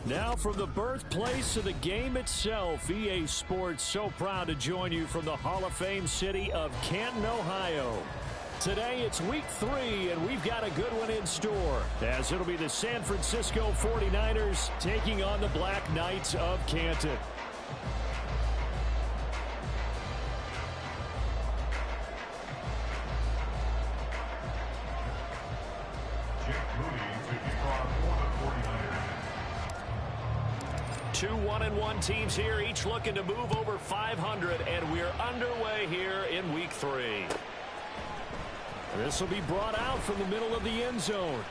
Now from the birthplace of the game itself, EA Sports so proud to join you from the Hall of Fame city of Canton, Ohio. Today it's week 3, and we've got a good one in store, as it'll be the San Francisco 49ers taking on the Black Knights of Canton. Two 1-1 teams here, each looking to move over 500, and we're underway here in week 3. This will be brought out from the middle of the end zone.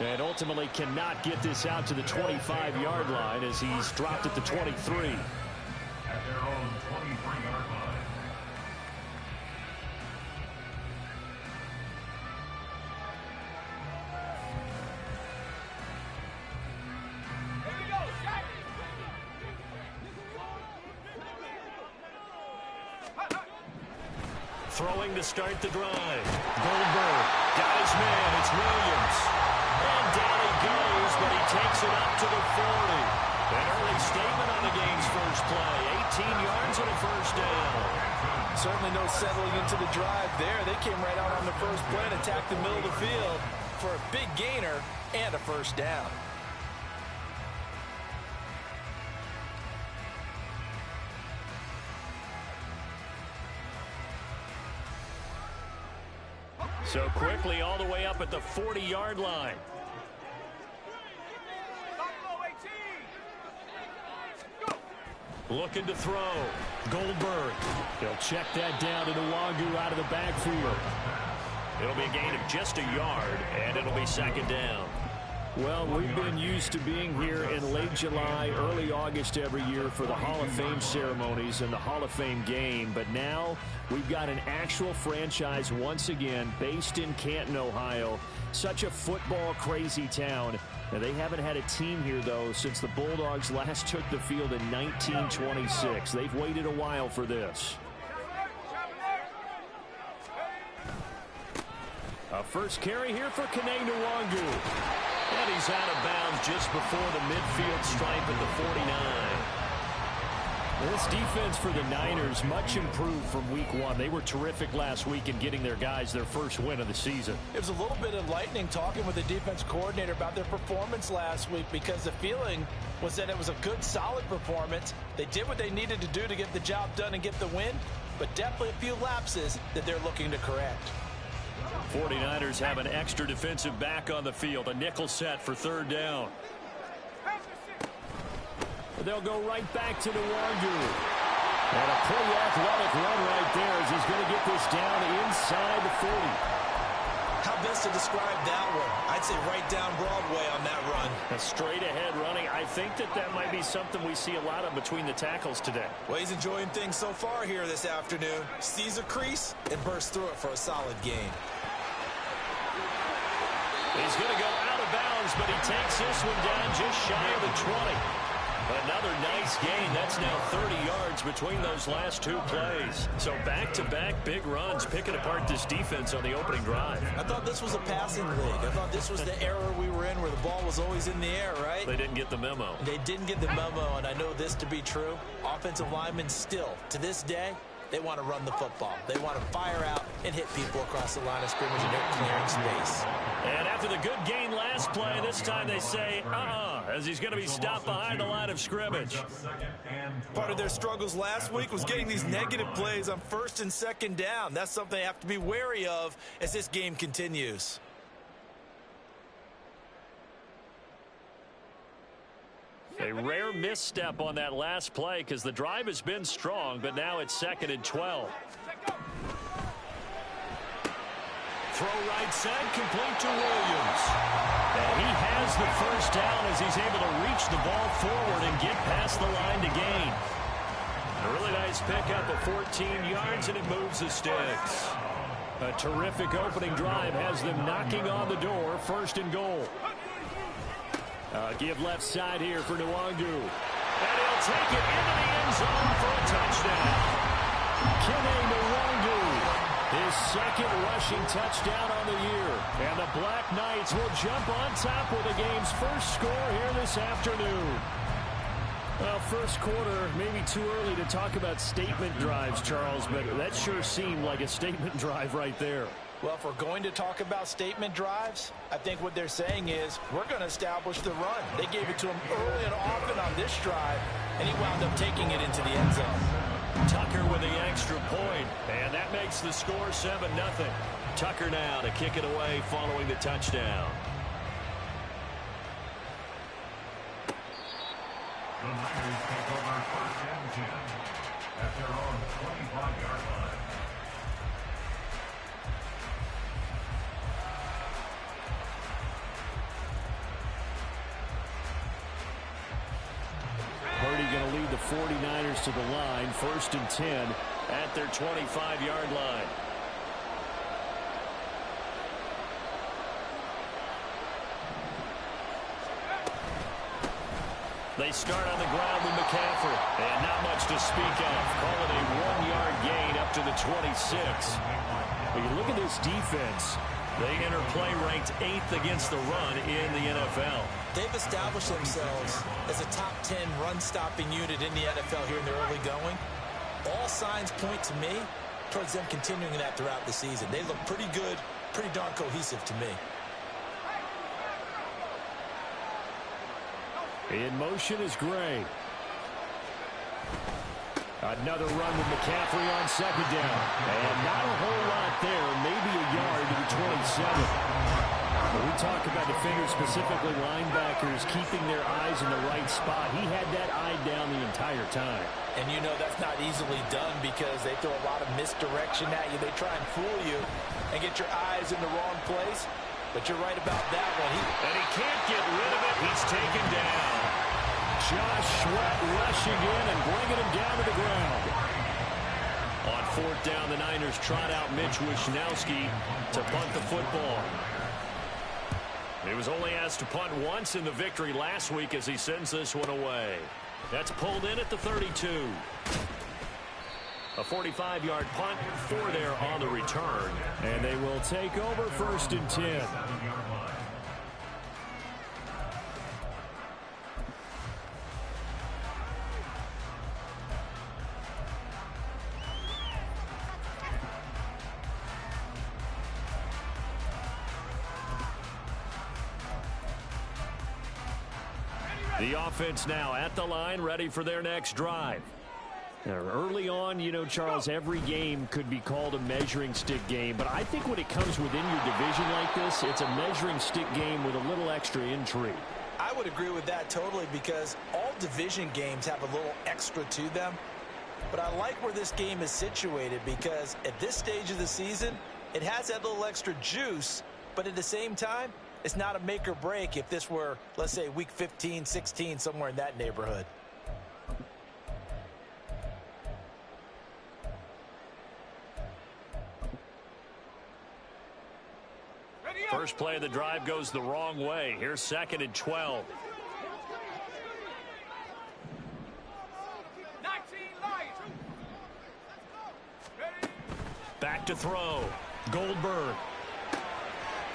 And ultimately cannot get this out to the 25-yard line as he's dropped at the 23. At their own 23-yard line. Throwing to start the drive. Goldberg got his man. It's Williams. And down he goes, but he takes it up to the 40. An early statement on the game's first play. 18 yards and a first down. Certainly no settling into the drive there. They came right out on the first play and attacked the middle of the field for a big gainer and a first down. So quickly all the way up at the 40-yard line. Looking to throw. Goldberg. He'll check that down to Nwangu out of the backfield. It'll be a gain of just a yard, and it'll be second down. Well, we've been used to being here in late July, early August every year for the Hall of Fame ceremonies and the Hall of Fame game. But now we've got an actual franchise once again based in Canton, Ohio. Such a football-crazy town. Now, they haven't had a team here, though, since the Bulldogs last took the field in 1926. They've waited a while for this. A first carry here for Nwangu. And he's out of bounds just before the midfield stripe at the 49. This defense for the Niners much improved from week 1. They were terrific last week in getting their guys their first win of the season. It was a little bit enlightening talking with the defense coordinator about their performance last week, because the feeling was that it was a good, solid performance. They did what they needed to do to get the job done and get the win, but definitely a few lapses that they're looking to correct. 49ers have an extra defensive back on the field, a nickel set for third down. They'll go right back to Nwangu. And a pretty athletic run right there as he's going to get this down inside the 40. How best to describe that one? I'd say right down Broadway on that run. A straight ahead running. I think that might be something we see a lot of between the tackles today. Well, he's enjoying things so far here this afternoon. Sees a crease and bursts through it for a solid gain. He's going to go out of bounds, but he takes this one down just shy of the 20. Another nice gain. That's now 30 yards between those last two plays. So back-to-back big runs, picking apart this defense on the opening drive. I thought this was a passing league. I thought this was the era we were in where the ball was always in the air, right? They didn't get the memo. They didn't get the memo, and I know this to be true. Offensive linemen still, to this day, they want to run the football. They want to fire out and hit people across the line of scrimmage, and they're clearing space. And after the good gain last play, this time they say, as he's going to be stopped behind the line of scrimmage. Part of their struggles last week was getting these negative plays on first and second down. That's something they have to be wary of as this game continues. A rare misstep on that last play because the drive has been strong, but now it's 2nd and 12. Throw right side, complete to Williams. And he has the first down as he's able to reach the ball forward and get past the line to gain. A really nice pickup of 14 yards, and it moves the sticks. A terrific opening drive has them knocking on the door, 1st and goal. Give left side here for Nwangu. And he'll take it into the end zone for a touchdown. Nwangu. His second rushing touchdown on the year. And the Black Knights will jump on top with the game's first score here this afternoon. Well, first quarter, maybe too early to talk about statement drives, Charles, but that sure seemed like a statement drive right there. Well, if we're going to talk about statement drives, I think what they're saying is we're going to establish the run. They gave it to him early and often on this drive, and he wound up taking it into the end zone. Tucker with the extra point, and that makes the score 7-0. Tucker now to kick it away following the touchdown. The Niners take over 1st and 10 at their own 25-yard line. Purdy going to lead the 49ers to the line, 1st and 10 at their 25-yard line. They start on the ground with McCaffrey, and not much to speak of. Call it a 1-yard gain up to the 26. When you look at this defense, they enter play ranked 8th against the run in the NFL. They've established themselves as a top 10 run-stopping unit in the NFL here in the early going. All signs point to me towards them continuing that throughout the season. They look pretty good, pretty darn cohesive to me. In motion is Gray. Another run with McCaffrey on 2nd down. And not a whole lot there, maybe a yard to the 27. When we talk about defenders, specifically linebackers, keeping their eyes in the right spot, he had that eye down the entire time. And you know that's not easily done because they throw a lot of misdirection at you. They try and fool you and get your eyes in the wrong place. But you're right about that one. And he can't get rid of it. He's taken down. Josh Sweat rushing in and bringing him down to the ground. On 4th down, the Niners trot out Mitch Wishnowsky to punt the football. He was only asked to punt once in the victory last week as he sends this one away. That's pulled in at the 32. A 45-yard punt for there on the return. And they will take over 1st and 10. The offense now at the line, ready for their next drive. Now, early on, you know, Charles, every game could be called a measuring stick game, but I think when it comes within your division like this, it's a measuring stick game with a little extra intrigue. I would agree with that totally because all division games have a little extra to them. But I like where this game is situated because at this stage of the season, it has that little extra juice, but at the same time, it's not a make or break if this were, let's say, week 15, 16, somewhere in that neighborhood. First play of the drive goes the wrong way. Here's 2nd and 12. Back to throw. Goldberg.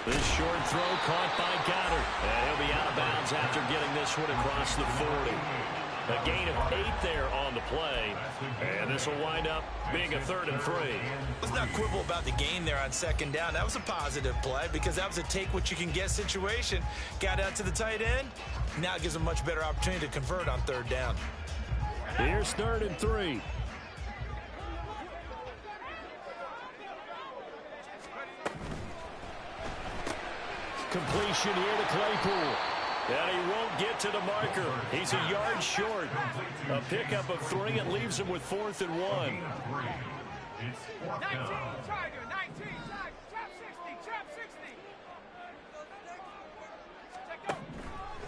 This short throw caught by Goddard. And he'll be out of bounds after getting this one across the 40. A gain of 8 there on the play. And this will wind up being a 3rd and 3. Let's not quibble about the gain there on 2nd down. That was a positive play because that was a take-what-you-can-get situation. Got out to the tight end. Now it gives a much better opportunity to convert on 3rd down. Here's 3rd and 3. Completion here to Claypool. And he won't get to the marker. He's a yard short. A pickup of 3. It leaves him with 4th and 1. 19, Tiger, 19, Tiger, trap 60,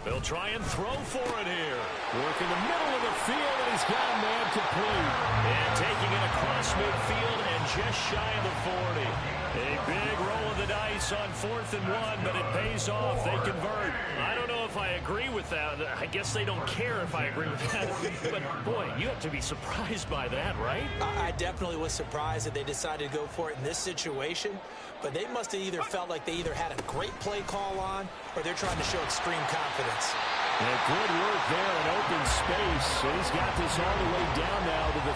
They'll try and throw for it here. Work in the middle of the field, and he's got a man complete. And taking it across midfield and just shy of the 40. A big roll of the dice on 4th and 1, but it pays off. They convert. I don't know if if I agree with that. I guess they don't care if I agree with that. But, boy, you have to be surprised by that, right? I definitely was surprised that they decided to go for it in this situation. But they must have either felt like they either had a great play call on or they're trying to show extreme confidence. And good work there in open space. And he's got this all the way down now to the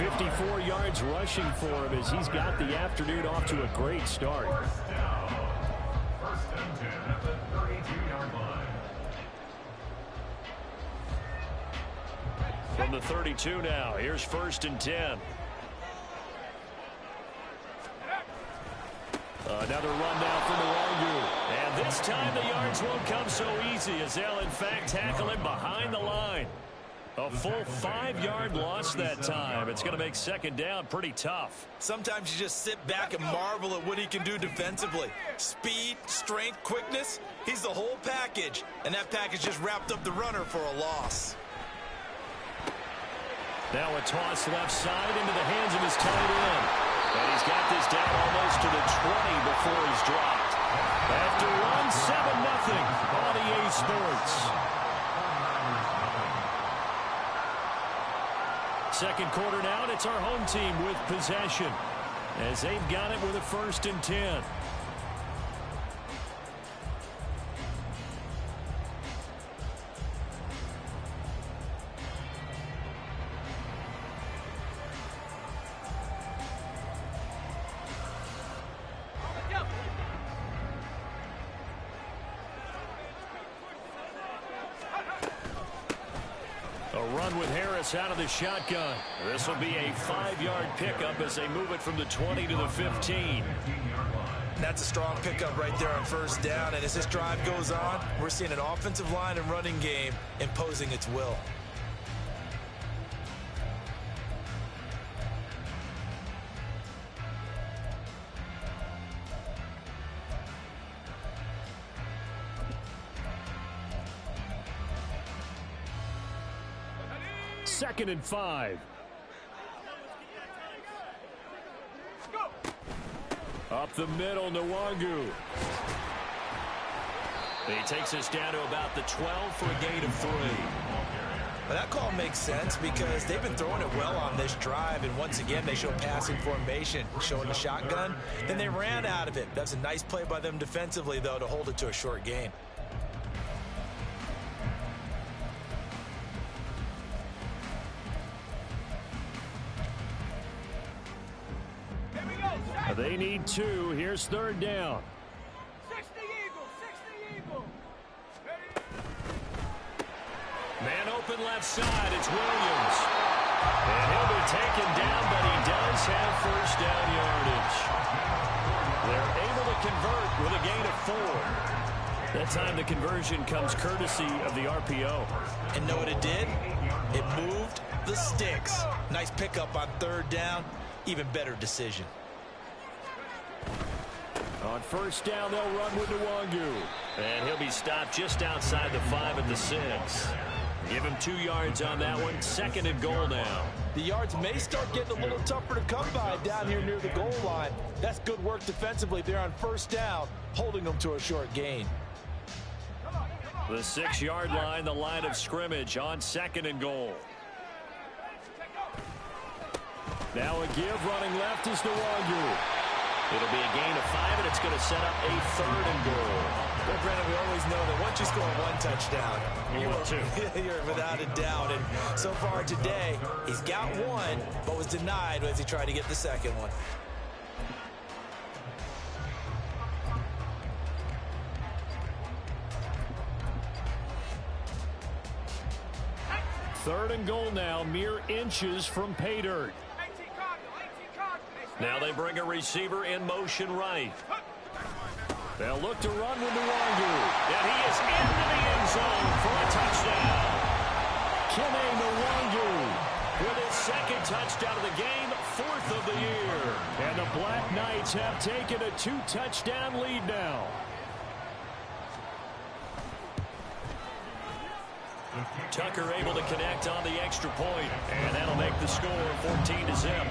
32. 54 yards rushing for him as he's got the afternoon off to a great start. First and 10 at the 32-yard line. From the 32 now, here's first and 10. Another run now from Nwangwu. And this time the yards won't come so easy as they'll in fact tackle him behind the line. A full 5-yard loss that time. It's going to make second down pretty tough. Sometimes you just sit back and marvel at what he can do defensively. Speed, strength, quickness. He's the whole package. And that package just wrapped up the runner for a loss. Now a toss left side into the hands of his tight end. And he's got this down almost to the 20 before he's dropped. After one, 7-0 on EA Sports. Second quarter now, and it's our home team with possession as they've got it with a first and 10. Out of the shotgun. This will be a 5-yard pickup as they move it from the 20 to the 15. That's a strong pickup right there on first down. And as this drive goes on, we're seeing an offensive line and running game imposing its will. Second and 5. Up the middle, Nwangwu. He takes us down to about the 12 for a gain of 3. Well, that call makes sense because they've been throwing it well on this drive, and once again they show passing formation, showing the shotgun. Then they ran out of it. That's a nice play by them defensively, though, to hold it to a short gain. They need 2. Here's third down. 60 Eagle. Man open left side. It's Williams. And he'll be taken down, but he does have first down yardage. They're able to convert with a gain of 4. That time the conversion comes courtesy of the RPO. And know what it did? It moved the sticks. Nice pickup on third down. Even better decision. On first down, they'll run with Nwangwu. And he'll be stopped just outside the 5 at the 6. Give him 2 yards on that one. Second and goal now. The yards may start getting a little tougher to come by down here near the goal line. That's good work defensively there on first down, holding them to a short gain. The 6-yard line, the line of scrimmage on second and goal. Now a give running left is Nwangwu. It'll be a gain of 5, and it's going to set up a third and goal. Well, Brandon, we always know that once you score 1 touchdown, you're without a doubt. And so far today, he's got 1, but was denied as he tried to get the second one. Third and goal now, mere inches from pay dirt. Now they bring a receiver in motion right. They'll look to run with Nwangwu. And he is into the end zone for a touchdown. Nwangwu with his second touchdown of the game, 4th of the year. And the Black Knights have taken a 2-touchdown lead now. Tucker able to connect on the extra point, and that'll make the score 14-0.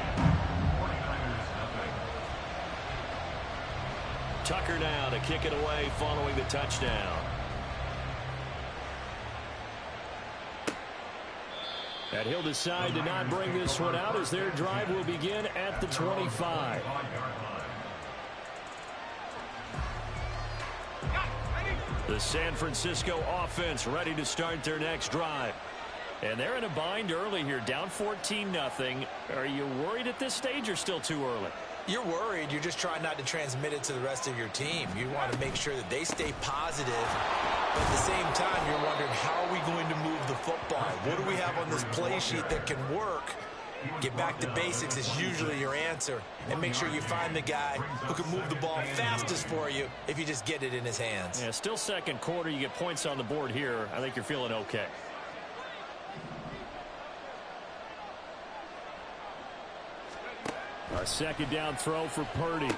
Tucker now to kick it away following the touchdown. And he'll decide to not bring this one out as their drive will begin at the 25. The San Francisco offense ready to start their next drive. And they're in a bind early here, down 14-0. Are you worried at this stage or still too early? You're worried. You're just trying not to transmit it to the rest of your team. You want to make sure that they stay positive. But at the same time, you're wondering, how are we going to move the football? What do we have on this play sheet that can work? Get back to basics is usually your answer. And make sure you find the guy who can move the ball fastest for you if you just get it in his hands. Yeah, still second quarter. You get points on the board here. I think you're feeling okay. A second down throw for Purdy.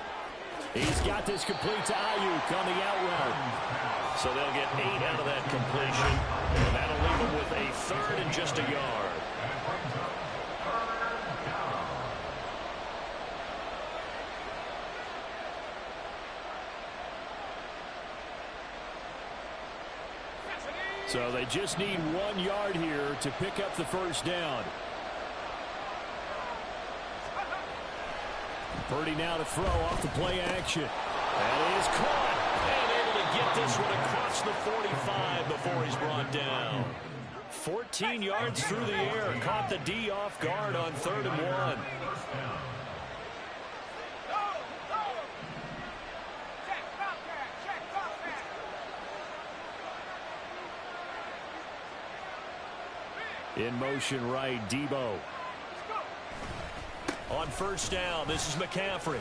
He's got this complete to Ayuk on the out route. So they'll get 8 out of that completion. And that'll leave them with a third and just a yard. So they just need 1 yard here to pick up the first down. Purdy now to throw off the play action. That is caught. And able to get this one across the 45 before he's brought down. 14 yards through the air. Caught the D off guard on 3rd and 1. In motion right, Debo. On first down, this is McCaffrey.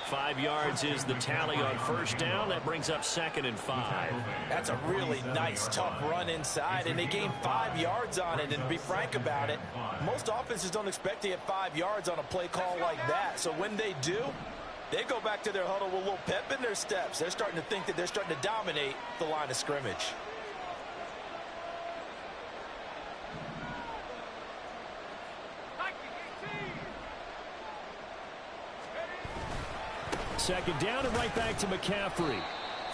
5 yards is the tally on first down. That brings up 2nd and 5. That's a really nice, tough run inside, and they gained 5 yards on it. And to be frank about it, most offenses don't expect to get 5 yards on a play call like that. So when they do, they go back to their huddle with a little pep in their steps. They're starting to think that they're starting to dominate the line of scrimmage. Second down and right back to McCaffrey.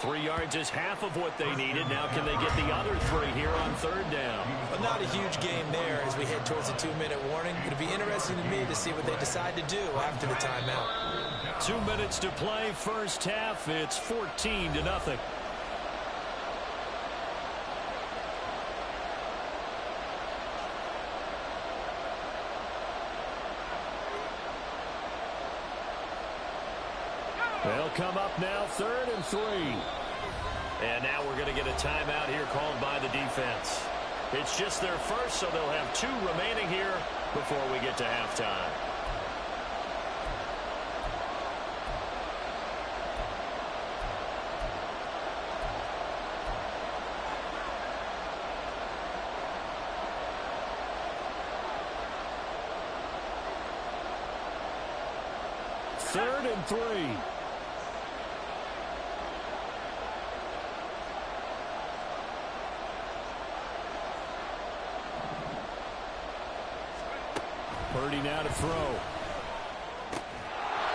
3 yards is half of what they needed. Now can they get the other 3 here on 3rd down? But not a huge game there as we head towards the 2-minute warning. It'll be interesting to me to see what they decide to do after the timeout. 2 minutes to play, first half. It's 14-0. They'll come up now, 3rd and 3. And now we're going to get a timeout here called by the defense. It's just their first, so they'll have 2 remaining here before we get to halftime. Third and 3. Purdy now to throw.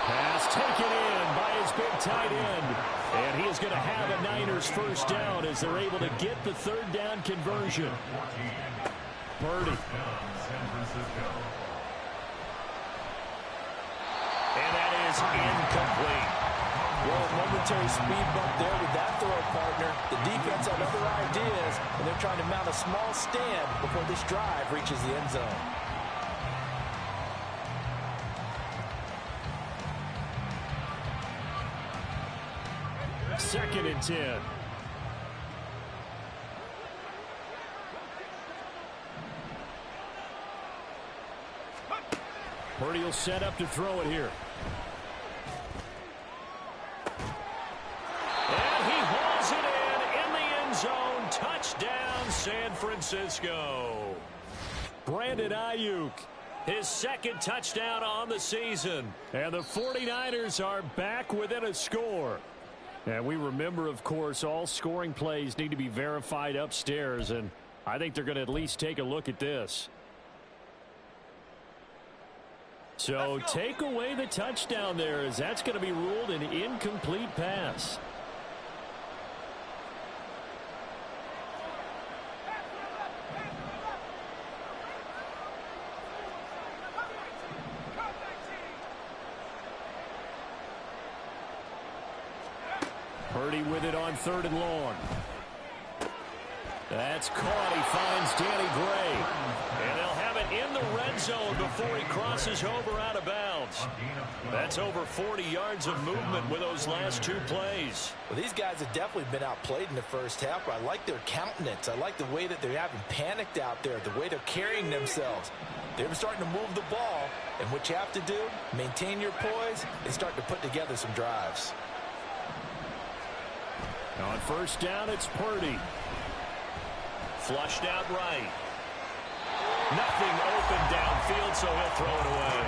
Pass taken in by his big tight end. And he is going to have a Niners first down as they're able to get the 3rd down conversion. Purdy. And that is incomplete. Well, momentary speed bump there with that throw, partner. The defense had other ideas, and they're trying to mount a small stand before this drive reaches the end zone. Second and 10. Purdy will set up to throw it here. And he hauls it in the end zone. Touchdown, San Francisco. Brandon Ayuk, his 2nd touchdown on the season. And the 49ers are back within a score. And we remember, of course, all scoring plays need to be verified upstairs. And I think they're going to at least take a look at this. So take away the touchdown there, as that's going to be ruled an incomplete pass. Purdy with it on 3rd and long. That's caught. He finds Danny Gray. And they'll have it in the red zone before he crosses over out of bounds. That's over 40 yards of movement with those last 2 plays. Well, these guys have definitely been outplayed in the first half. I like their countenance. I like the way that they haven't panicked out there, the way they're carrying themselves. They're starting to move the ball, and what you have to do, maintain your poise and start to put together some drives. On 1st down, it's Purdy. Flushed out right. Nothing open downfield, so he'll throw it away.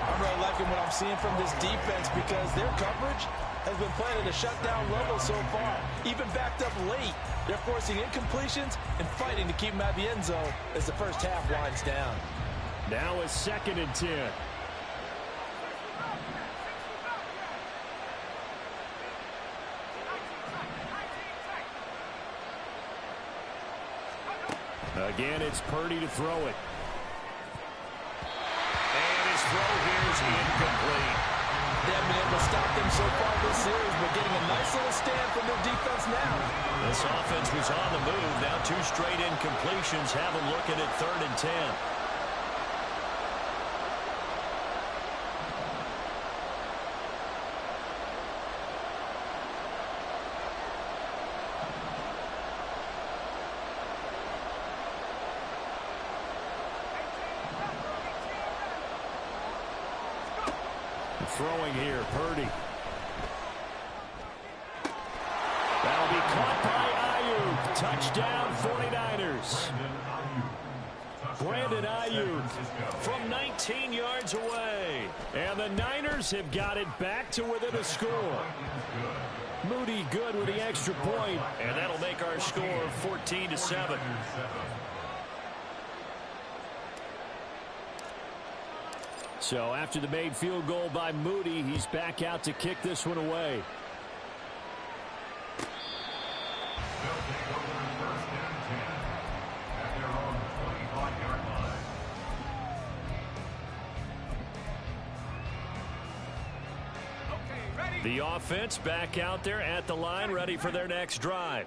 I'm really liking what I'm seeing from this defense because their coverage has been playing at a shutdown level so far. Even backed up late, they're forcing incompletions and fighting to keep them out of the end zone as the first half winds down. Now a 2nd and 10. Again, it's Purdy to throw it. And his throw here is incomplete. They haven't been able to stop them so far this series, but getting a nice little stand from their defense now. This offense was on the move. Now 2 straight incompletions have them looking at 3rd and 10. Throwing here, Purdy. That'll be caught by Ayuk. Touchdown, 49ers. Brandon Ayuk from 19 yards away. And the Niners have got it back to within a score. Moody good with the extra point, and that'll make our score 14-7. So after the made field goal by Moody, he's back out to kick this one away. They'll take over 1st and 10 at their own 25-yard line. Okay, ready? The offense back out there at the line, ready for their next drive.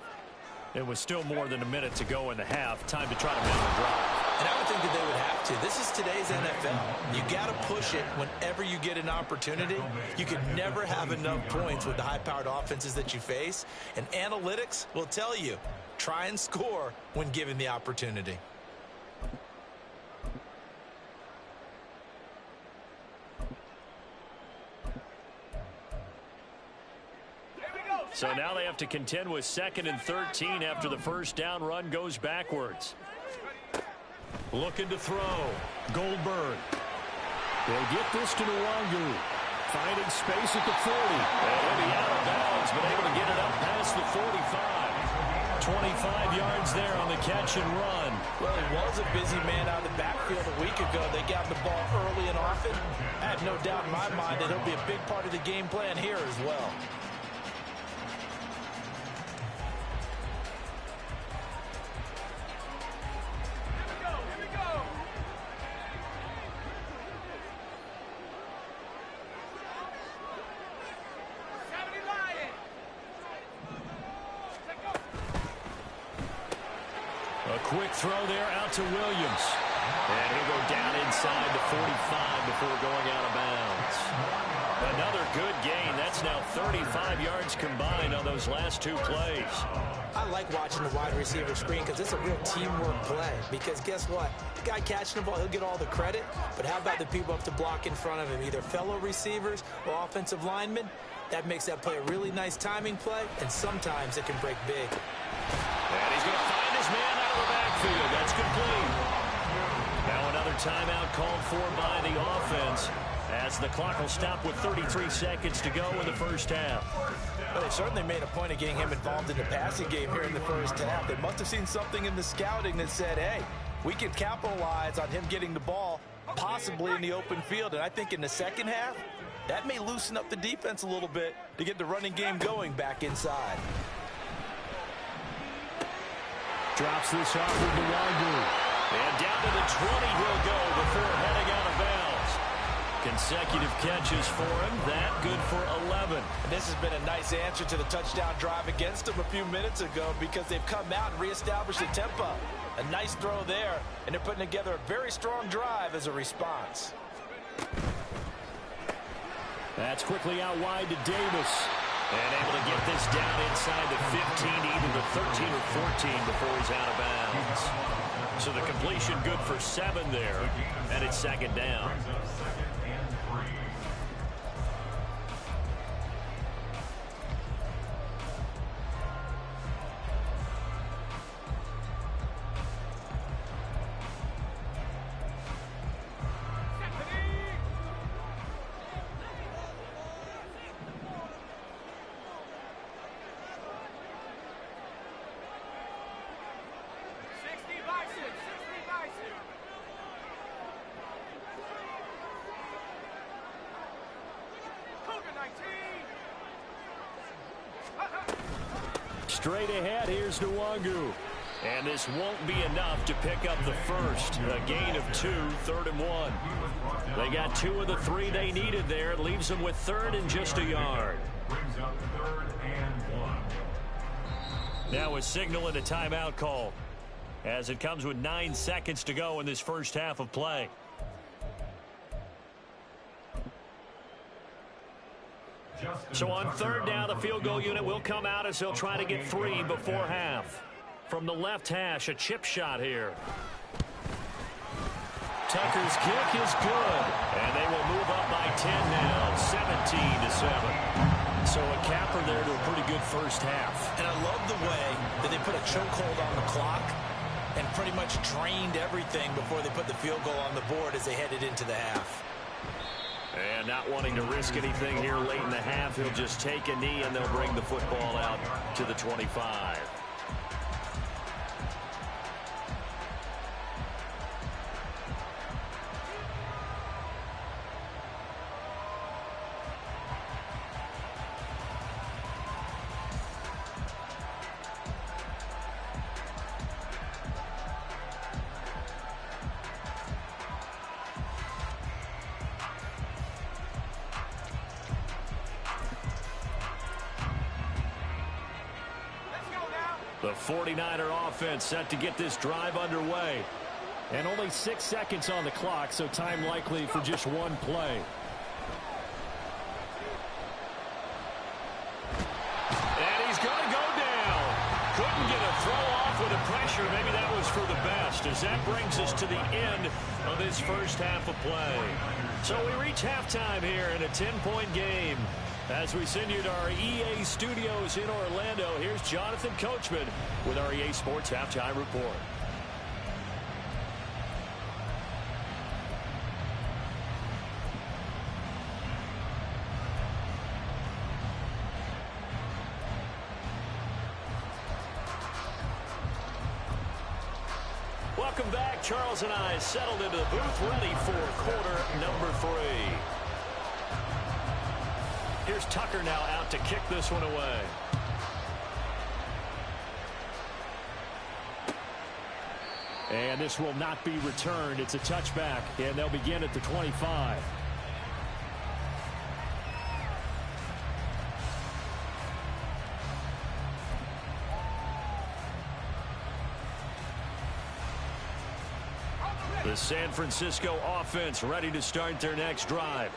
It was still more than a minute to go in the half. Time to try to make a drive. And I would think that they would have to. This is today's NFL. You got to push it whenever you get an opportunity. You can never have enough points with the high-powered offenses that you face. And analytics will tell you, try and score when given the opportunity. So now they have to contend with 2nd and 13 after the 1st down run goes backwards. Looking to throw. Goldberg. They'll get this to Nwangu. Finding space at the 40. And he'll be out of bounds, but able to get it up past the 45. 25 yards there on the catch and run. Well, he was a busy man out of the backfield a week ago. They got the ball early and often. I have no doubt in my mind that he'll be a big part of the game plan here as well. Quick throw there out to Williams. And he'll go down inside the 45 before going out of bounds. Another good gain. That's now 35 yards combined on those last 2 plays. I like watching the wide receiver screen because it's a real teamwork play. Because guess what? The guy catching the ball, he'll get all the credit. But how about the people up to block in front of him, either fellow receivers or offensive linemen? That makes that play a really nice timing play, and sometimes it can break big. And he's going to find his man out of the backfield. That's complete. Now another timeout called for by the offense as the clock will stop with 33 seconds to go in the first half. Well, they certainly made a point of getting him involved in the passing game here in the first half. They must have seen something in the scouting that said, hey, we can capitalize on him getting the ball possibly in the open field. And I think in the second half, that may loosen up the defense a little bit to get the running game going back inside. Drops this off with Nwangu. And down to the 20 he'll go before heading out of bounds. Consecutive catches for him. That good for 11. And this has been a nice answer to the touchdown drive against them a few minutes ago because they've come out and reestablished the tempo. A nice throw there, and they're putting together a very strong drive as a response. That's quickly out wide to Davis. And able to get this down inside the 15, either the 13 or 14 before he's out of bounds. So the completion good for 7 there, and it's second down. Straight ahead, here's Nwangu. And this won't be enough to pick up the first. A gain of 2, 3rd and 1. They got 2 of the 3 they needed there. It leaves them with 3rd and just a yard. Brings up 3rd and 1. Now a signal and a timeout call, as it comes with 9 seconds to go in this first half of play. So on 3rd down, the field goal unit will come out as they'll try to get 3 before half. From the left hash, a chip shot here. Tucker's kick is good, and they will move up by 10 now, 17-7. So a capper there to a pretty good first half. And I love the way that they put a chokehold on the clock and pretty much drained everything before they put the field goal on the board as they headed into the half. And not wanting to risk anything here late in the half, he'll just take a knee and they'll bring the football out to the 25. The 49er offense set to get this drive underway. And only 6 seconds on the clock, so time likely for just one play. And he's going to go down. Couldn't get a throw off with the pressure. Maybe that was for the best, as that brings us to the end of this first half of play. So we reach halftime here in a 10-point game. As we send you to our EA studios in Orlando, here's Jonathan Coachman with our EA Sports Halftime Report. Welcome back. Charles and I settled into the booth, ready for quarter number 3. Here's Tucker now out to kick this one away. And this will not be returned. It's a touchback, and they'll begin at the 25. The San Francisco offense ready to start their next drive.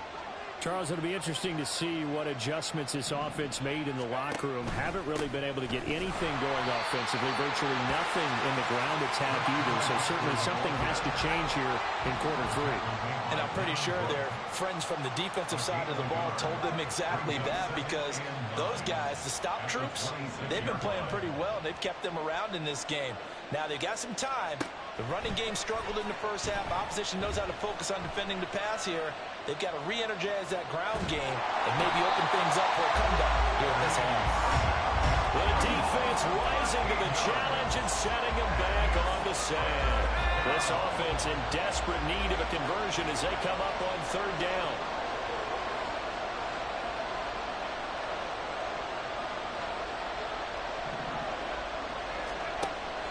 Charles, it'll be interesting to see what adjustments this offense made in the locker room. Haven't really been able to get anything going offensively, virtually nothing in the ground attack either. So certainly something has to change here in quarter 3. And I'm pretty sure their friends from the defensive side of the ball told them exactly that, because those guys, the stop troops, they've been playing pretty well. They've kept them around in this game. Now they've got some time. The running game struggled in the first half. Opposition knows how to focus on defending the pass here. They've got to re-energize that ground game and maybe open things up for a comeback here in this half. The defense rising to the challenge and setting them back on the sand. This offense in desperate need of a conversion as they come up on 3rd down.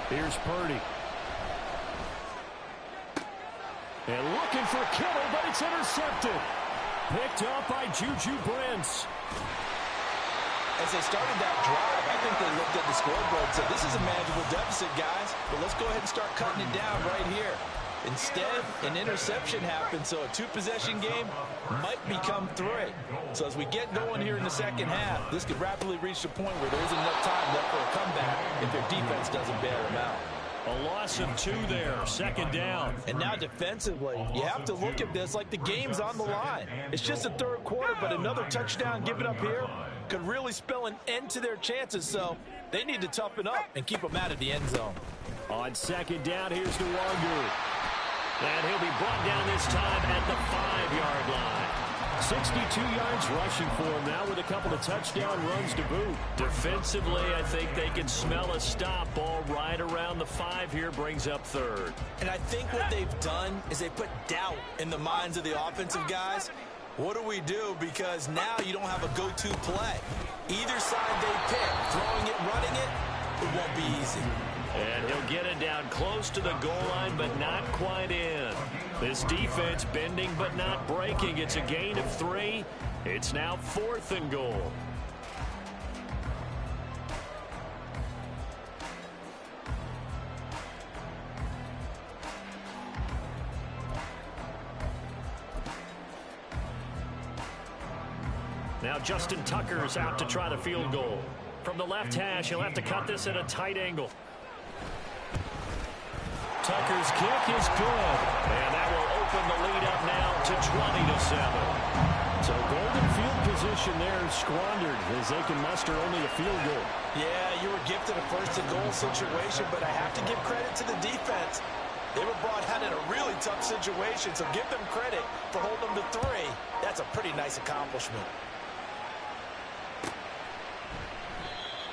Here's Purdy. And looking for Kittle, but it's intercepted. Picked up by Juju Brents. As they started that drive, I think they looked at the scoreboard and said, this is a manageable deficit, guys, but let's go ahead and start cutting it down right here. Instead, an interception happened, so a two-possession game might become three. So as we get going here in the second half, this could rapidly reach the point where there isn't enough time left for a comeback if their defense doesn't bail them out. A loss of 2 there, second down. And now defensively, you have to look at this like the game's on the line. It's just the third quarter, but another touchdown given up here could really spell an end to their chances, so they need to toughen up and keep them out of the end zone. On second down, here's Nwangu. And he'll be brought down this time at the 5-yard line. 62 yards rushing for him now with a couple of touchdown runs to boot. Defensively, I think they can smell a stop. Ball right around the 5 here, brings up third. And I think what they've done is they put doubt in the minds of the offensive guys. What do we do? Because now you don't have a go-to play. Either side they pick, throwing it, running it, it won't be easy. And he'll get it down close to the goal line, but not quite in. This defense bending but not breaking. It's a gain of 3. It's now 4th and goal. Now Justin Tucker's out to try the field goal. From the left hash, he'll have to cut this at a tight angle. Tucker's kick is good. And that will open the lead up now to 20-7. So golden field position there squandered as they can muster only a field goal. Yeah, you were gifted a first-and-goal situation, but I have to give credit to the defense. They were brought out in a really tough situation, so give them credit for holding them to 3. That's a pretty nice accomplishment.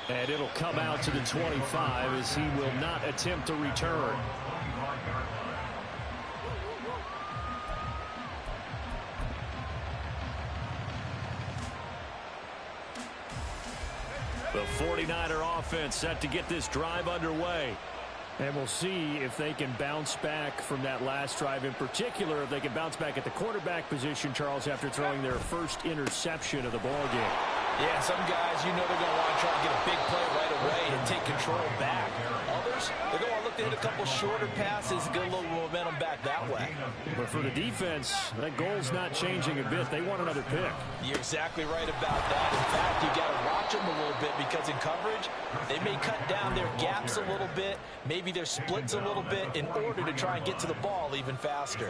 And it'll come out to the 25 as he will not attempt to return. The 49er offense set to get this drive underway. And we'll see if they can bounce back from that last drive. In particular, if they can bounce back at the quarterback position, Charles, after throwing their first interception of the ballgame. Yeah, some guys, you know they're going to want to try and get a big play right away and take control back. Others, they're going to want to look to hit a couple shorter passes, get a little momentum back that way. But for the defense, that goal's not changing a bit. They want another pick. You're exactly right about that. In fact, you got to watch them a little bit because in coverage, they may cut down their gaps a little bit, maybe their splits a little bit in order to try and get to the ball even faster.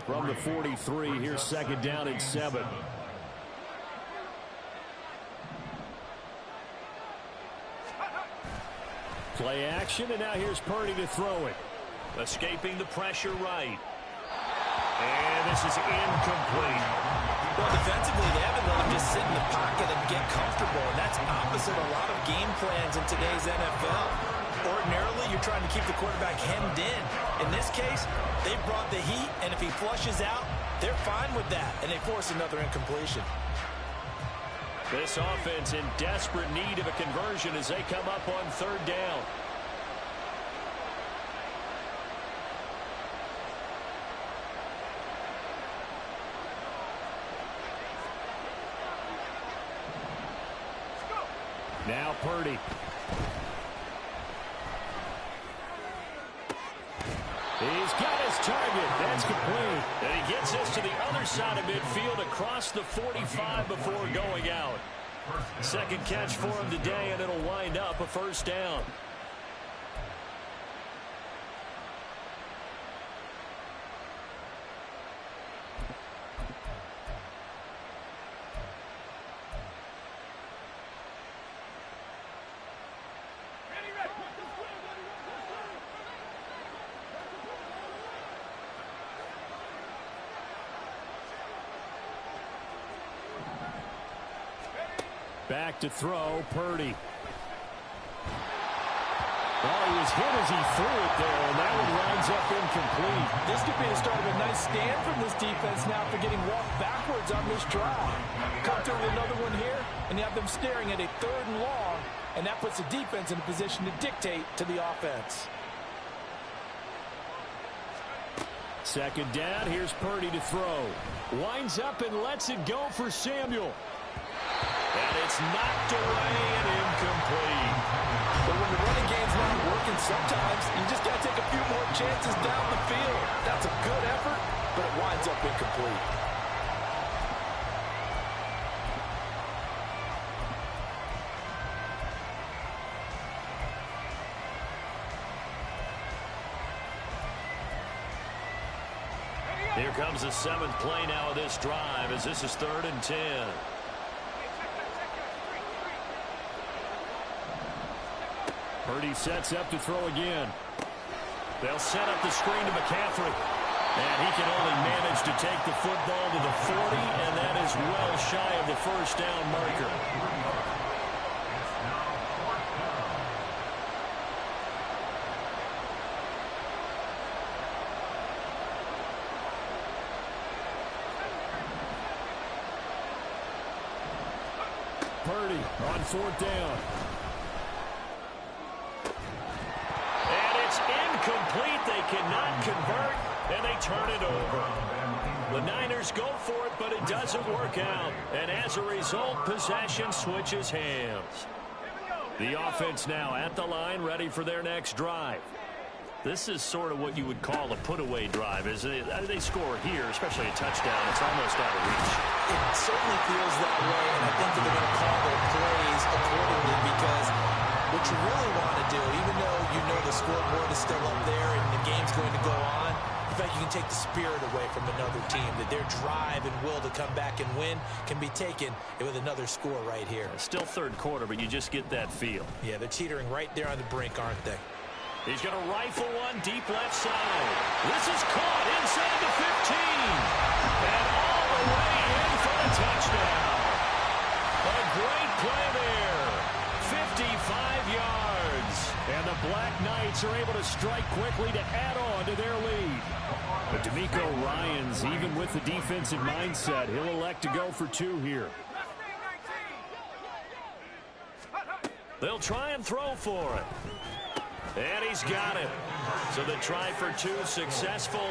From the 43, here's second down and 7. Play action, and now here's Purdy to throw it. Escaping the pressure right. And this is incomplete. Well, defensively, they haven't let him just sit in the pocket and get comfortable, and that's opposite a lot of game plans in today's NFL. Ordinarily, you're trying to keep the quarterback hemmed in. In this case, they brought the heat, and if he flushes out, they're fine with that, and they force another incompletion. This offense in desperate need of a conversion as they come up on third down. Now Purdy. He's got his target. That's complete. And he gets this to the other side of midfield across the 45 before going out. Second catch for him today, and it'll wind up a first down. Back to throw, Purdy. Oh, he was hit as he threw it there, and that one winds up incomplete. This could be the start of a nice stand from this defense now for getting walked backwards on this drive. Come through with another one here, and you have them staring at a 3rd and long, and that puts the defense in a position to dictate to the offense. Second down, here's Purdy to throw. Winds up and lets it go for Samuel. And it's knocked away and incomplete. But when the running game's not working, sometimes you just got to take a few more chances down the field. That's a good effort, but it winds up incomplete. Here comes the 7th play now of this drive as this is 3rd and 10. Purdy sets up to throw again. They'll set up the screen to McCaffrey. And he can only manage to take the football to the 40, and that is well shy of the first down marker. Purdy on 4th down. And it's incomplete. They cannot convert, and they turn it over. The Niners go for it, but it doesn't work out. And as a result, possession switches hands. The offense now at the line, ready for their next drive. This is sort of what you would call a put-away drive. As they score here, especially a touchdown, it's almost out of reach. It certainly feels that way, and I think that they're going to call their plays accordingly because what you really want to do, even though you know the scoreboard is still up there and the game's going to go on, in fact, you can take the spirit away from another team, that their drive and will to come back and win can be taken with another score right here. Still 3rd quarter, but you just get that feel. Yeah, they're teetering right there on the brink, aren't they? He's going to rifle one deep left side. This is caught inside the 15. And all the way in for a touchdown. A great play there. 55 yards. And the Black Knights are able to strike quickly to add on to their lead. But DeMeco Ryans, even with the defensive mindset, he'll elect to go for 2 here. They'll try and throw for it. And he's got it. So the try for 2 successful.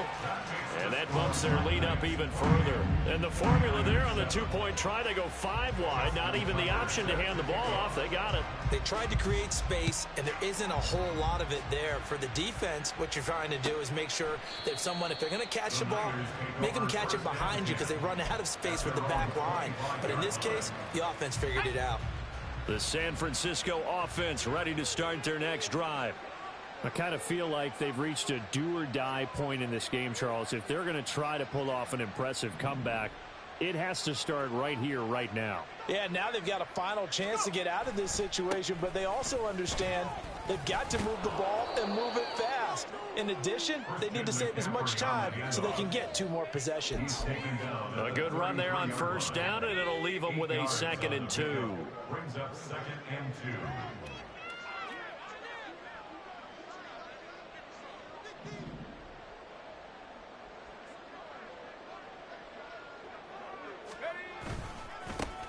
And that bumps their lead up even further. And the formula there on the 2-point try, they go 5 wide. Not even the option to hand the ball off. They got it. They tried to create space, and there isn't a whole lot of it there. For the defense, what you're trying to do is make sure that if they're going to catch the ball, make them catch it behind you because they run out of space with the back line. But in this case, the offense figured it out. The San Francisco offense ready to start their next drive. I kind of feel like they've reached a do-or-die point in this game, Charles. If they're going to try to pull off an impressive comeback, it has to start right here, right now. Yeah, now they've got a final chance to get out of this situation, but they also understand they've got to move the ball and move it fast. In addition, they need to save as much time so they can get 2 more possessions. A good run there on 1st down, and it'll leave them with a 2nd and 2. Brings up 2nd and 2.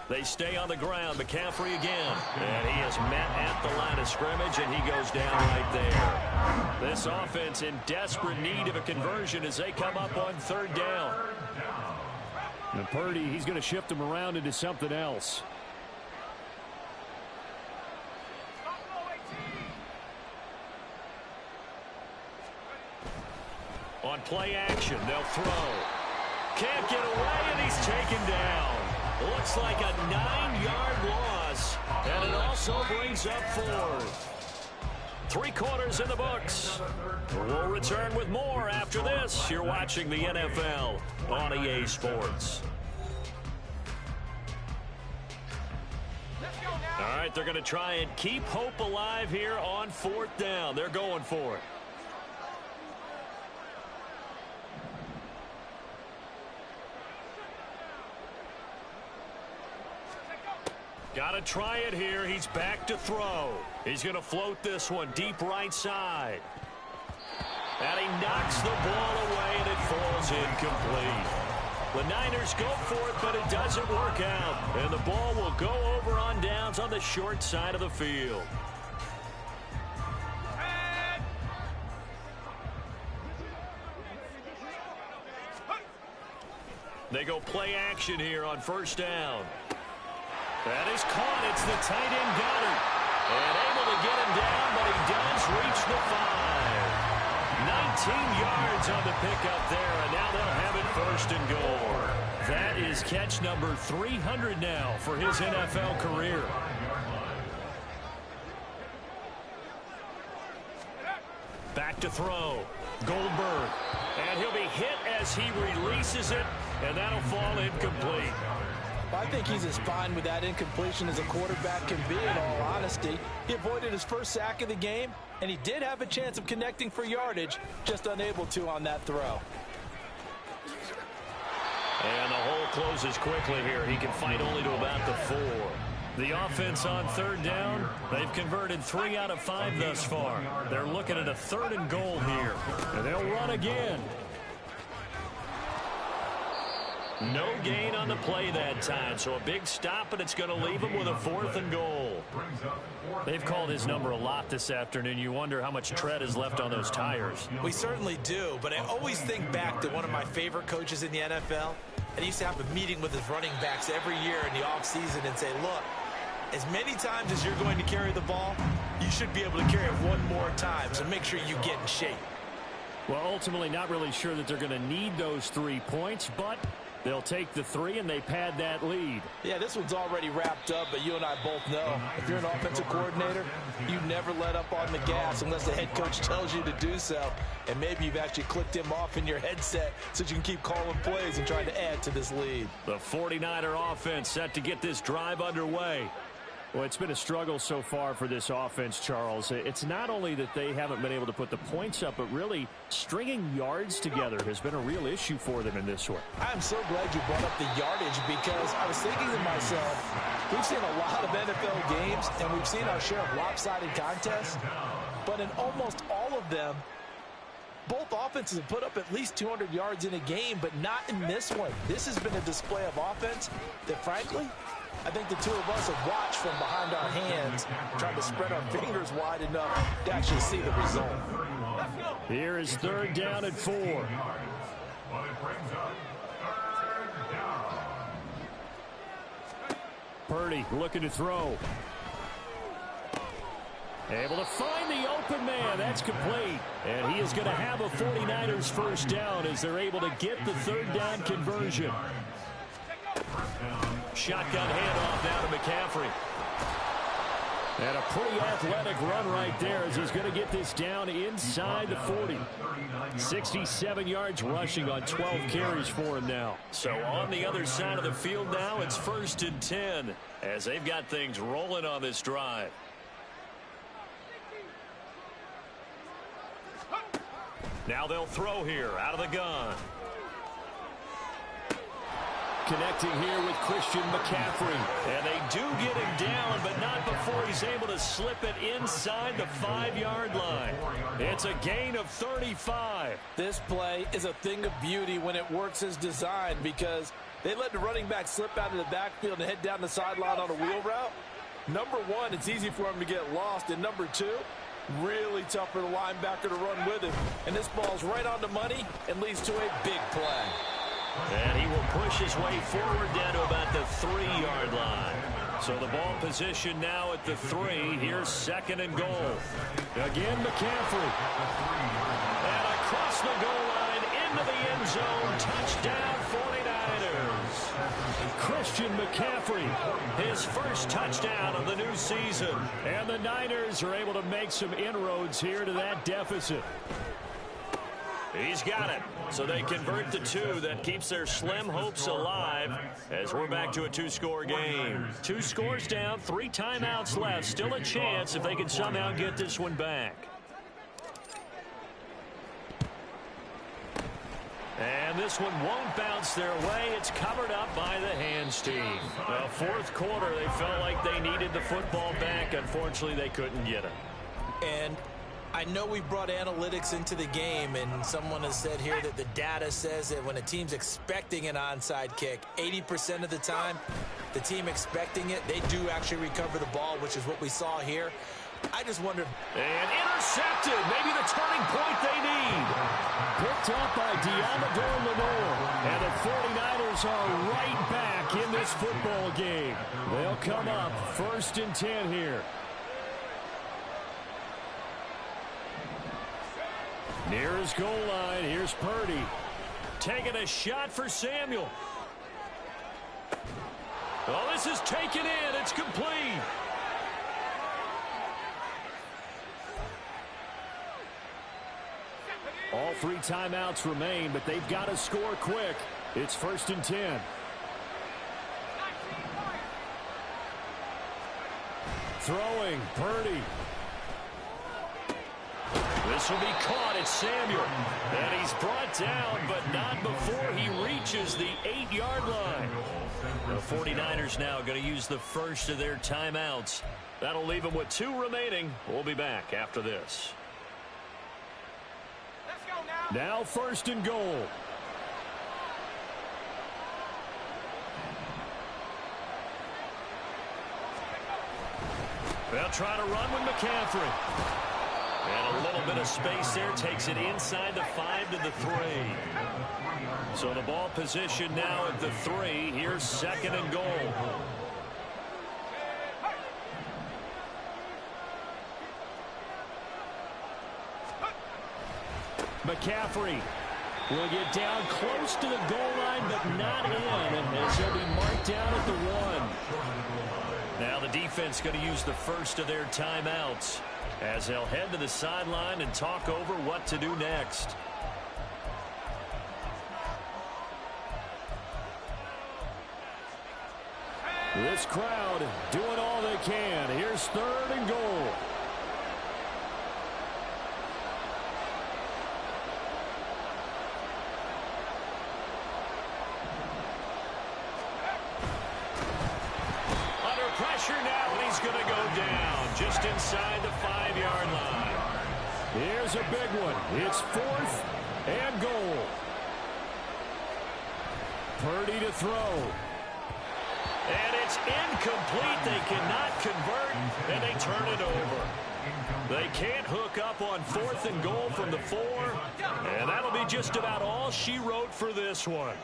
They stay on the ground. McCaffrey again. And he is met at the line of scrimmage, and he goes down right there. This offense in desperate need of a conversion as they come up on 3rd down. And Purdy, he's going to shift him around into something else. On play action, they'll throw. Can't get away, and he's taken down. Looks like a 9-yard loss, and it also brings up 4th. 3 quarters in the books. We'll return with more after this. You're watching the NFL on EA Sports. All right, they're going to try and keep hope alive here on 4th down. They're going for it. Got to try it here. He's back to throw. He's going to float this one deep right side. And he knocks the ball away, and it falls incomplete. The Niners go for it, but it doesn't work out. And the ball will go over on downs on the short side of the field. They go play action here on first down. That is caught. It's the tight end Goddard. And able to get him down, but he does reach the 5. 19 yards on the pickup there, and now they'll have it first and goal. That is catch number 300 now for his NFL career. Back to throw. Goldberg. And he'll be hit as he releases it, and that'll fall incomplete. I think he's as fine with that incompletion as a quarterback can be, in all honesty. He avoided his first sack of the game, and he did have a chance of connecting for yardage, just unable to on that throw. And the hole closes quickly here. He can fight only to about the 4. The offense on third down, they've converted 3 out of 5 thus far. They're looking at a 3rd and goal here. And they'll run again. No gain on the play that time, so a big stop, and it's going to leave him with a 4th and goal. They've called his number a lot this afternoon. You wonder how much tread is left on those tires. We certainly do, but I always think back to one of my favorite coaches in the NFL. And he used to have a meeting with his running backs every year in the offseason and say, look, as many times as you're going to carry the ball, you should be able to carry it one more time, so make sure you get in shape. Well, ultimately not really sure that they're going to need those 3 points, but they'll take the 3 and they pad that lead. Yeah, this one's already wrapped up, but you and I both know if you're an offensive coordinator, you never let up on the gas unless the head coach tells you to do so. And maybe you've actually clicked him off in your headset so you can keep calling plays and trying to add to this lead. The 49er offense set to get this drive underway. Well, it's been a struggle so far for this offense, Charles. It's not only that they haven't been able to put the points up, but really stringing yards together has been a real issue for them in this one. I'm so glad you brought up the yardage because I was thinking to myself, we've seen a lot of NFL games and we've seen our share of lopsided contests, but in almost all of them, both offenses have put up at least 200 yards in a game, but not in this one. This has been a display of offense that, frankly, I think the two of us have watched from behind our hands, trying to spread our fingers wide enough to actually see the result. Here is 3rd down and 4. Purdy looking to throw. Able to find the open man. That's complete. And he is going to have a 49ers first down as they're able to get the 3rd down conversion. Shotgun handoff now to McCaffrey. And a pretty athletic run right there as he's going to get this down inside the 40. 67 yards rushing on 12 carries for him now. So on the other side of the field now, it's 1st and 10 as they've got things rolling on this drive. Now they'll throw here out of the gun. Connecting here with Christian McCaffrey. And they do get him down, but not before he's able to slip it inside the 5-yard line. It's a gain of 35. This play is a thing of beauty when it works as designed because they let the running back slip out of the backfield and head down the sideline on a wheel route. Number one, it's easy for him to get lost. And number two, really tough for the linebacker to run with him. And this ball's right on the money and leads to a big play. And he will push his way forward down to about the 3-yard line. So the ball position now at the 3. Here's 2nd and goal. Again, McCaffrey. And across the goal line into the end zone. Touchdown 49ers. Christian McCaffrey, his first touchdown of the new season. And the Niners are able to make some inroads here to that deficit. He's got it. So they convert the 2. That keeps their slim hopes alive as we're back to a 2-score game. 2 scores down, 3 timeouts left. Still a chance if they can somehow get this one back. And this one won't bounce their way. It's covered up by the hands team. Well, 4th quarter, they felt like they needed the football back. Unfortunately, they couldn't get it. And I know we brought analytics into the game, and someone has said here that the data says that when a team's expecting an onside kick, 80% of the time, the team expecting it, they do actually recover the ball, which is what we saw here. I just wonder. And intercepted. Maybe the turning point they need. Picked up by Diamador Lenore. And the 49ers are right back in this football game. They'll come up 1st and 10 here. Near his goal line, here's Purdy. Taking a shot for Samuel. Oh, this is taken in. It's complete. All 3 timeouts remain, but they've got to score quick. It's 1st and 10. Throwing, Purdy. This will be caught. It's Samuel. And he's brought down, but not before he reaches the 8-yard line. The 49ers now going to use the first of their timeouts. That'll leave them with 2 remaining. We'll be back after this. Now 1st and goal. They'll try to run with McCaffrey. And a little bit of space there. Takes it inside the 5 to the 3. So the ball position now at the 3. Here's 2nd and goal. McCaffrey will get down close to the goal line, but not in, as he'll be marked down at the 1. Now the defense going to use the first of their timeouts as they'll head to the sideline and talk over what to do next. This crowd doing all they can. Here's 3rd and goal. Pressure now, and he's going to go down just inside the 5-yard line. Here's a big one. It's 4th and goal. Purdy to throw. And it's incomplete. They cannot convert, and they turn it over. They can't hook up on 4th and goal from the 4, and that'll be just about all she wrote for this one.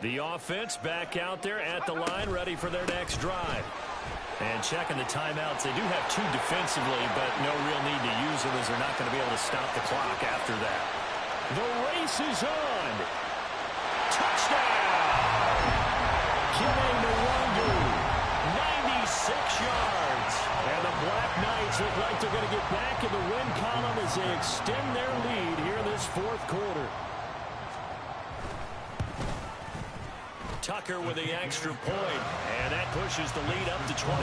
The offense back out there at the line, ready for their next drive. And checking the timeouts, they do have 2 defensively, but no real need to use them as they're not going to be able to stop the clock after that. The race is on. Touchdown! Killing the Wangu. 96 yards. And the Black Knights look like they're going to get back in the win column as they extend their lead here in this 4th quarter. Tucker with the extra point, and that pushes the lead up to 23.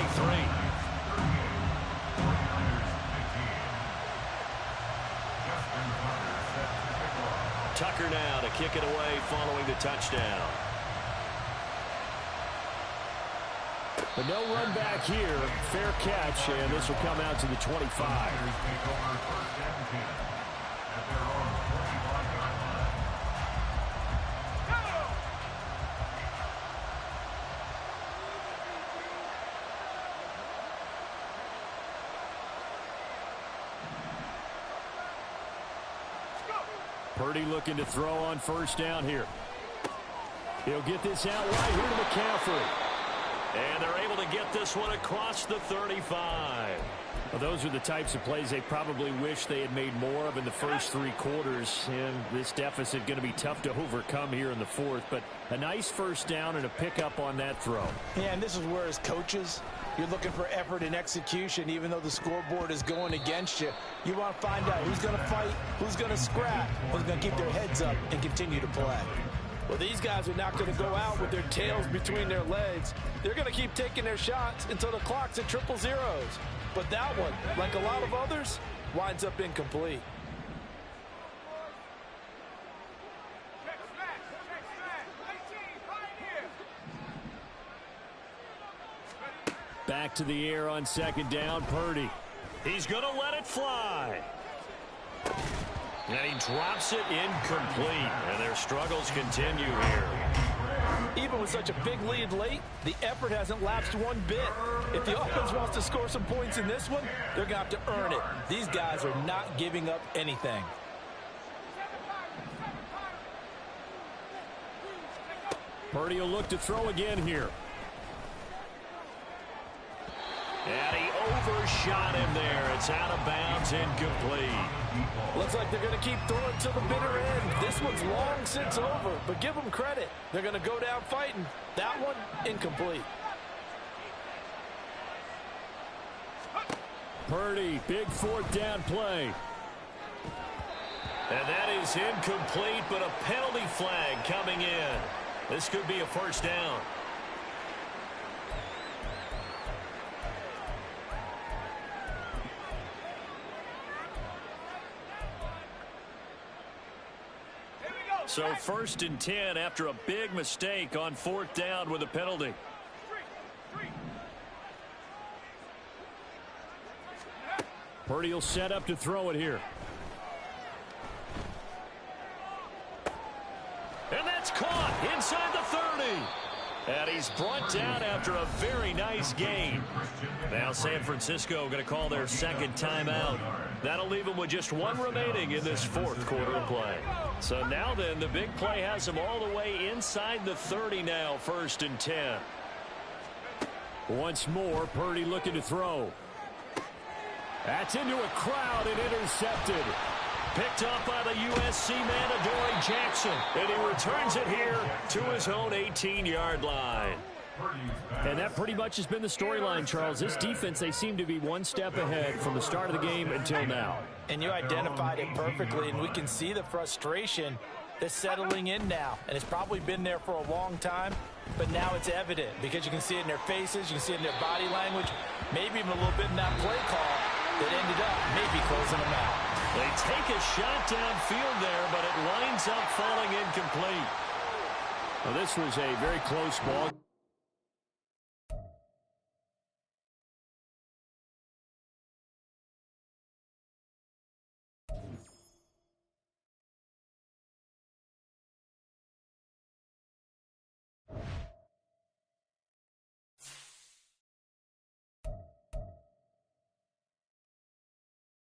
Tucker now to kick it away following the touchdown. But no run back here. Fair catch, and this will come out to the 25. Purdy looking to throw on 1st down here. He'll get this out right here to McCaffrey. And they're able to get this one across the 35. Well, those are the types of plays they probably wish they had made more of in the first 3 quarters. And this deficit going to be tough to overcome here in the 4th. But a nice 1st down and a pickup on that throw. Yeah, and this is where as coaches, you're looking for effort and execution. Even though the scoreboard is going against you, you want to find out who's going to fight, who's going to scrap, who's going to keep their heads up and continue to play. Well, these guys are not going to go out with their tails between their legs. They're going to keep taking their shots until the clock's at 000. But that one, like a lot of others, winds up incomplete. Back to the air on 2nd down, Purdy. He's going to let it fly. And he drops it incomplete. And their struggles continue here. Even with such a big lead late, the effort hasn't lapsed one bit. If the offense wants to score some points in this one, they're going to have to earn it. These guys are not giving up anything. Purdy will look to throw again here. And he overshot him there. It's out of bounds, incomplete. Looks like they're going to keep throwing till the bitter end. This one's long since over, but give them credit. They're going to go down fighting. That one, incomplete. Purdy, big fourth down play. And that is incomplete, but a penalty flag coming in. This could be a first down. So 1st and 10 after a big mistake on 4th down with a penalty. Purdy will set up to throw it here. And that's caught inside the 30. And he's brought down after a very nice game. Now San Francisco going to call their second timeout. That'll leave them with just one remaining in this 4th quarter of play. So now then, the big play has them all the way inside the 30 now, 1st and 10. Once more, Purdy looking to throw. That's into a crowd and intercepted. Picked up by the USC man, Adoree Jackson. And he returns it here to his own 18-yard line. And that pretty much has been the storyline, Charles. This defense, they seem to be one step ahead from the start of the game until now. And you identified it perfectly, and we can see the frustration that's settling in now. And it's probably been there for a long time, but now it's evident because you can see it in their faces, you can see it in their body language, maybe even a little bit in that play call that ended up maybe closing them out. They take a shot downfield there, but it winds up falling incomplete. Well, this was a very close ball.